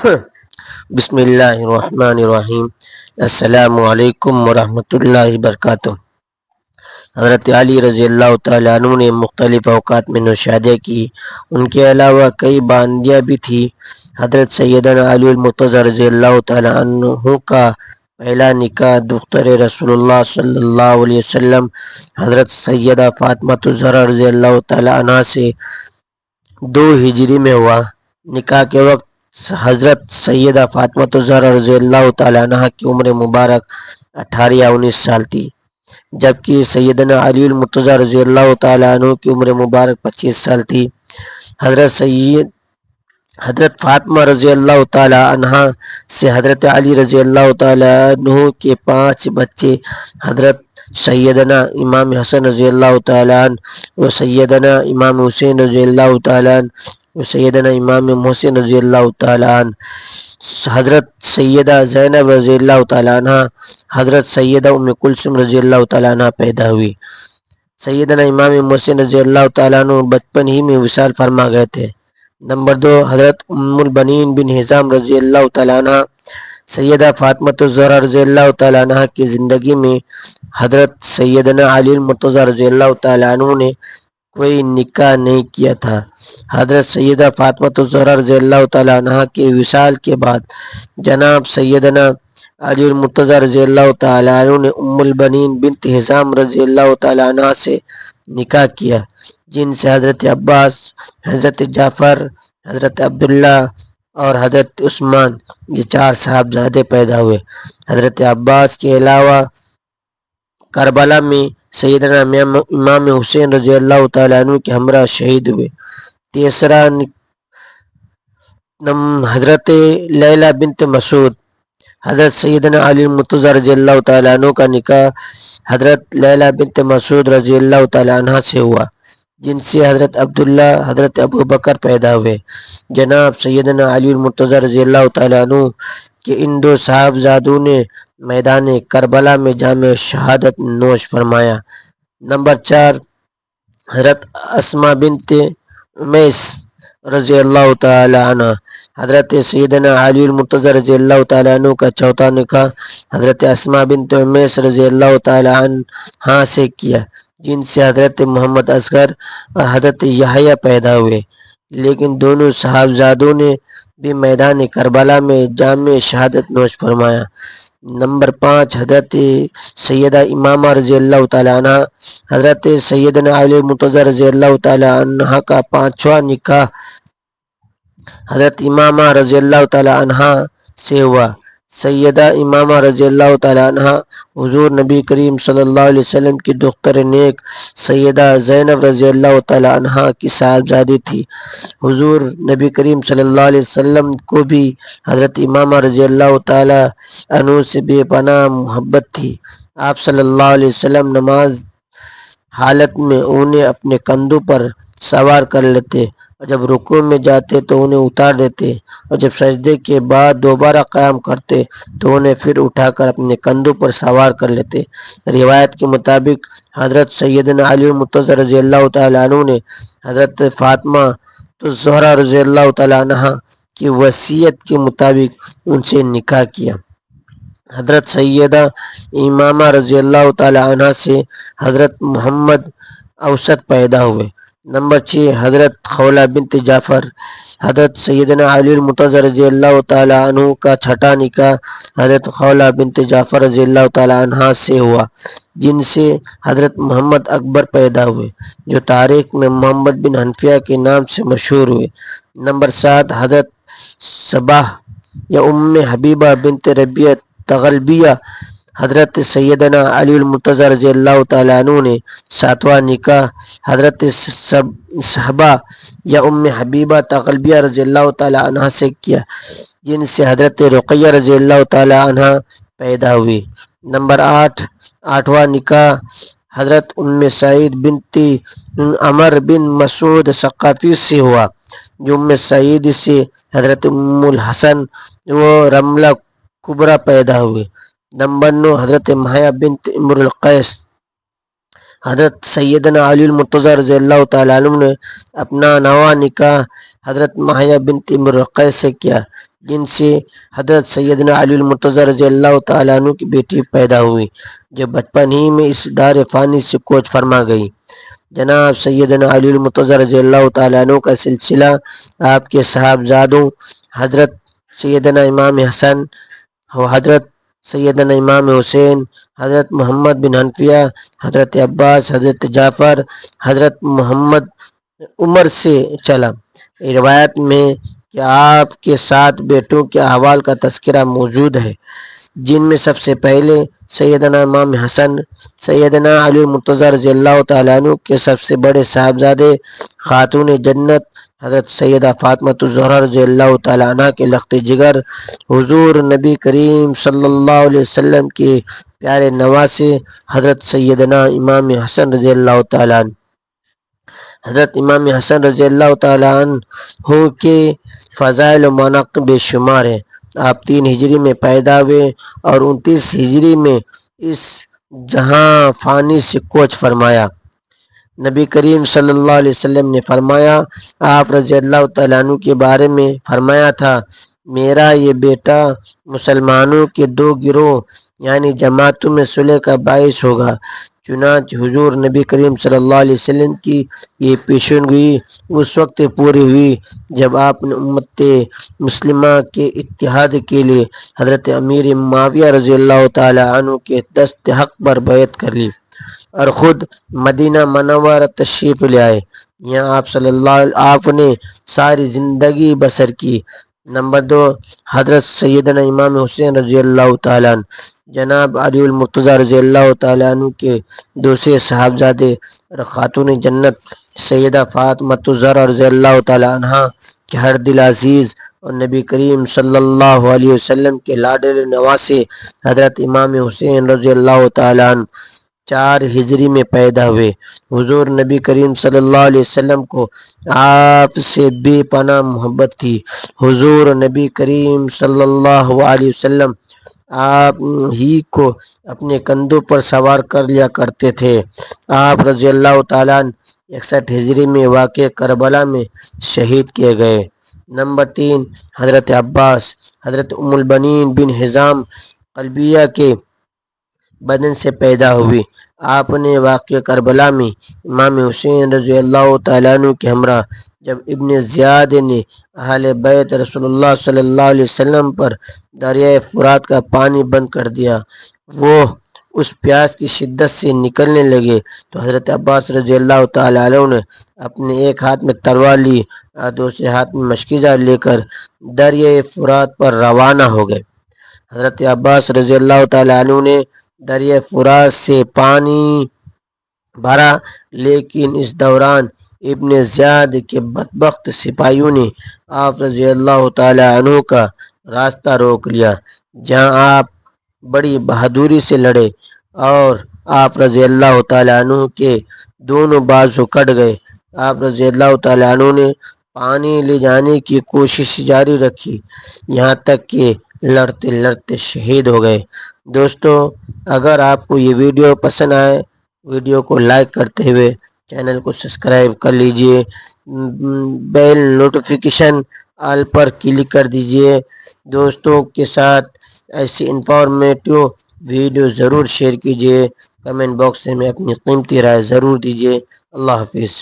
بسم اللہ الرحمن الرحیم۔ السلام علیکم ورحمۃ اللہ وبرکاتہ۔ حضرت علی رضی اللہ تعالیٰ عنہ نے مختلف اوقات میں نوشادیاں کی، ان کے علاوہ کئی باندیاں بھی تھیں۔ حضرت سیدنا علی المرتضی رضی اللہ تعالیٰ عنہ کا پہلا نکاح دختر رسول اللہ صلی اللہ علیہ وسلم حضرت سیدہ فاطمہ الزہرا رضی اللہ تعالیٰ عنہ سے 2 ہجری میں ہوا۔ نکاح کے وقت حضرت سیدہ فاطمہ الزہرا رضی اللہ تعالیٰ عنہ کی عمر مبارک 18 یا 19 سال تھی، جبکہ سیدنا علی المرتضی رضی اللہ تعالیٰ عنہ کی عمر مبارک 25 سال تھی۔ حضرت فاطمہ رضی اللہ تعالیٰ عنہ سے حضرت علی رضی اللہ تعالیٰ عنہ کے 5 بچے حضرت سیدنا امام حسن رضی اللہ تعالیٰ عنہ و سیدنا امام حسین رضی اللہ تعالیٰ عنہ و سیدنا امام محسن رضی اللہ تعالیٰ عنہ، حضرت سیدہ زینب رضی اللہ تعالیٰ عنہ، حضرت سیدہ ام کلثوم رضی اللہ تعالیٰ عنہ پیدا ہوئی۔ سیدنا امام محسن رضی اللہ تعالیٰ عنہ بچپن ہی میں وصال فرما گئے تھے۔ نمبر 2، حضرت ام البنین بن حزام رضی اللہ تعالیٰ عنہ۔ سیدہ فاطمہ الزہرا رضی اللہ تعالیٰ عنہ کی زندگی میں حضرت سیدنا علی المرتضی رضی اللہ تعالیٰ عنہ نے کوئی نکاح نہیں کیا تھا۔ حضرت سیدہ فاطمہ الزہرا رضی اللہ تعالیٰ عنہ کے وصال کے بعد جناب سیدنا علی المرتضی رضی اللہ تعالیٰ عنہ نے ام البنین بنت حزام رضی اللہ تعالیٰ عنہ سے نکاح کیا، جن سے حضرت عباس، حضرت جعفر، حضرت عبداللہ اور حضرت عثمان، یہ 4 صاحبزادے پیدا ہوئے۔ حضرت عباس کے علاوہ کربلا میں سیدنا امام حسین رضی اللہ تعالیٰ عنہ کے ہمراہ شہید ہوئے۔ تیسرا، حضرت لیلہ بنت مسعود۔ حضرت سیدنا علی المرتضی رضی اللہ تعالیٰ عنہ کا نکاح حضرت لیلہ بنت مسعود رضی اللہ تعالیٰ عنہ سے ہوا، جن سے حضرت عبداللہ، حضرت ابو بکر پیدا ہوئے۔ جناب سیدنا علی المرتضی رضی اللہ تعالیٰ عنہ کے ان 2 صاحبزادوں نے میدان کربلا میں جام شہادت نوش فرمایا۔ نمبر 4، حضرت اسماء بنت امیس رضی اللہ تعالیٰ عنہ۔ حضرت سیدنا علی المرتضی رضی اللہ تعالیٰ عنہ کا چوتھا نکاح حضرت اسماء بنت امیس رضی اللہ تعالیٰ عنہ سے کیا، جن سے حضرت محمد اصغر اور حضرت یحییٰ پیدا ہوئے، لیکن دونوں صاحبزادوں نے بھی میدان کربلا میں جام شہادت نوش فرمایا۔ نمبر 5، حضرت سیدہ امامہ رضی اللہ تعالیٰ عنہ۔ حضرت سیدنا علی المرتضی رضی اللہ تعالیٰ عنہ کا 5واں نکاح حضرت امامہ رضی اللہ تعالیٰ عنہ سے ہوا۔ سیدہ امامہ رضی اللہ تعالیٰ عنہ حضور نبی کریم صلی اللہ علیہ وسلم کی دختر نیک سیدہ زینب رضی اللہ تعالیٰ عنہ کی صاحبزادی تھی۔ حضور نبی کریم صلی اللہ علیہ وسلم کو بھی حضرت امامہ رضی اللہ تعالیٰ عنہ سے بے پناہ محبت تھی۔ آپ صلی اللہ علیہ وسلم نماز حالت میں انہیں اپنے کندھوں پر سوار کر لیتے، اور جب رکوع میں جاتے تو انہیں اتار دیتے، اور جب سجدے کے بعد دوبارہ قیام کرتے تو انہیں پھر اٹھا کر اپنے کندھوں پر سوار کر لیتے۔ روایت کے مطابق حضرت سیدنا علی المرتضی رضی اللہ تعالیٰ عنہ نے حضرت فاطمہ الزہرا رضی اللہ تعالیٰ عنہ کی وصیت کے مطابق ان سے نکاح کیا۔ حضرت سیدہ امامہ رضی اللہ تعالیٰ عنہ سے حضرت محمد اوسط پیدا ہوئے۔ نمبر 6، حضرت خولہ بنت جعفر۔ حضرت سیدنا علی المرتضی رضی اللہ تعالیٰ عنہ کا 6واں نکاح حضرت خولہ بنت جعفر رضی اللہ تعالیٰ عنہ سے ہوا، جن سے حضرت محمد اکبر پیدا ہوئے، جو تاریخ میں محمد بن حنفیہ کے نام سے مشہور ہوئے۔ نمبر 7، حضرت صباح یا ام حبیبہ بنت ربیعہ تغلبیہ۔ حضرت سیدنا علی المرتضی رضی اللہ تعالیٰ عنہ نے 7واں نکاح حضرت صحبہ یا ام حبیبہ تغلبیہ رضی اللہ تعالیٰ عنہ سے کیا، جن سے حضرت رقیہ رضی اللہ تعالیٰ عنہ پیدا ہوئی۔ نمبر 8واں نکاح حضرت ام سعید بنت عمر بن مسعود ثقفی سے ہوا، جو ام سعید سے حضرت ام الحسن و رملہ کبریٰ پیدا ہوئے۔ نمبر 9، حضرت ماہیہ بنت امر القیس حضرت سیدنا علی المرتضی رضی اللہ تعالیٰ عنہ نے اپنا نواں نکاح حضرت ماہیہ بنت مرقع سے کیا، جن سے حضرت سیدنا علی المرتضی رضی اللہ تعالیٰ عنہ کی بیٹی پیدا ہوئی، جو بچپن ہی میں اس دار فانی سے کوچ فرما گئی۔ جناب سیدنا علی المرتضی رضی اللہ تعالیٰ عنہ کا سلسلہ آپ کے صاحبزادوں حضرت سیدنا امام حسن، حضرت سیدنا امام حسین، حضرت محمد بن حنفیہ، حضرت عباس، حضرت جعفر، حضرت محمد عمر سے چلا۔ روایت میں کہ آپ کے 7 بیٹوں کے احوال کا تذکرہ موجود ہے، جن میں سب سے پہلے سیدنا امام حسن، سیدنا علی مرتضی رضی اللہ تعالیٰ عنہ کے سب سے بڑے صاحبزادے خاتون جنت حضرت سیدہ فاطمہ الزہرا رضی اللہ تعالیٰ عنہ کے لخت جگر، حضور نبی کریم صلی اللہ علیہ وسلم کے پیارے نواسے حضرت سیدنا امام حسن رضی اللہ تعالیٰ عنہ۔ حضرت امام حسن رضی اللہ تعالیٰ عنہ کے فضائل و مناقب بے شمار ہیں۔ آپ 3 ہجری میں پیدا ہوئے اور 29 ہجری میں اس جہاں فانی سے کوچ فرمایا۔ نبی کریم صلی اللہ علیہ وسلم نے فرمایا، آپ رضی اللہ تعالیٰ عنہ کے بارے میں فرمایا تھا، میرا یہ بیٹا مسلمانوں کے 2 گروہ یعنی جماعتوں میں صلح کا باعث ہوگا۔ چنانچہ حضور نبی کریم صلی اللہ علیہ وسلم کی یہ پیشن گوئی اس وقت پوری ہوئی جب آپ نے امت مسلمہ کے اتحاد کے لیے حضرت امیر معاویہ رضی اللہ تعالیٰ عنہ کے دست حق پر بیعت کر لی اور خود مدینہ منورہ تشریف لے آئے۔ یہاں آپ نے ساری زندگی بسر کی۔ نمبر 2، حضرت سیدنا امام حسین رضی اللہ تعالیٰ عنہ جناب علی المرتضی رضی اللہ تعالیٰ عنہ کے دوسرے صاحبزادے اور خاتون جنت سیدہ فاطمہ الزہرا رضی اللہ تعالیٰ عنہ کے ہر دل عزیز اور نبی کریم صلی اللہ علیہ وسلم کے لاڈلے نواسے حضرت امام حسین رضی اللہ تعالیٰ عنہ 4 ہجری میں پیدا ہوئے۔ حضور نبی کریم صلی اللہ علیہ وسلم کو آپ سے بے پناہ محبت تھی۔ حضور نبی کریم صلی اللہ علیہ وسلم آپ ہی کو اپنے کندھوں پر سوار کر لیا کرتے تھے۔ آپ رضی اللہ تعالیٰ عنہ 61 ہجری میں واقع کربلا میں شہید کیے گئے۔ نمبر 3، حضرت عباس حضرت ام البنین بن حزام قلبیہ کے بدن سے پیدا ہوئی۔ آپ نے واقع کربلا میں امام حسین رضی اللہ تعالیٰ عنہ کے ہمراہ جب ابن زیاد نے اہل بیت رسول اللہ صلی اللہ علیہ وسلم پر دریائے فرات کا پانی بند کر دیا، وہ اس پیاس کی شدت سے نکلنے لگے تو حضرت عباس رضی اللہ تعالیٰ عنہ نے اپنے ایک ہاتھ میں تلوار لی اور دوسرے ہاتھ میں مشکیزہ لے کر دریائے فرات پر روانہ ہو گئے۔ حضرت عباس رضی اللہ تعالیٰ عنہ نے دریائے فرات سے پانی بھرا، لیکن اس دوران ابن زیاد کے بدبخت سپاہیوں نے آپ رضی اللہ تعالیٰ عنہ کا راستہ روک لیا، جہاں آپ بڑی بہادری سے لڑے اور آپ رضی اللہ تعالیٰ عنہ کے دونوں بازو کٹ گئے۔ آپ رضی اللہ تعالیٰ عنہ نے پانی لے جانے کی کوشش جاری رکھی، یہاں تک کہ لڑتے لڑتے شہید ہو گئے۔ دوستو، اگر آپ کو یہ ویڈیو پسند آئے، ویڈیو کو لائک کرتے ہوئے چینل کو سبسکرائب کر لیجئے، بیل نوٹیفیکیشن آل پر کلک کر دیجئے۔ دوستوں کے ساتھ ایسی انفارمیٹو ویڈیو ضرور شیئر کیجئے۔ کمنٹ باکس میں اپنی قیمتی رائے ضرور دیجئے۔ اللہ حافظ۔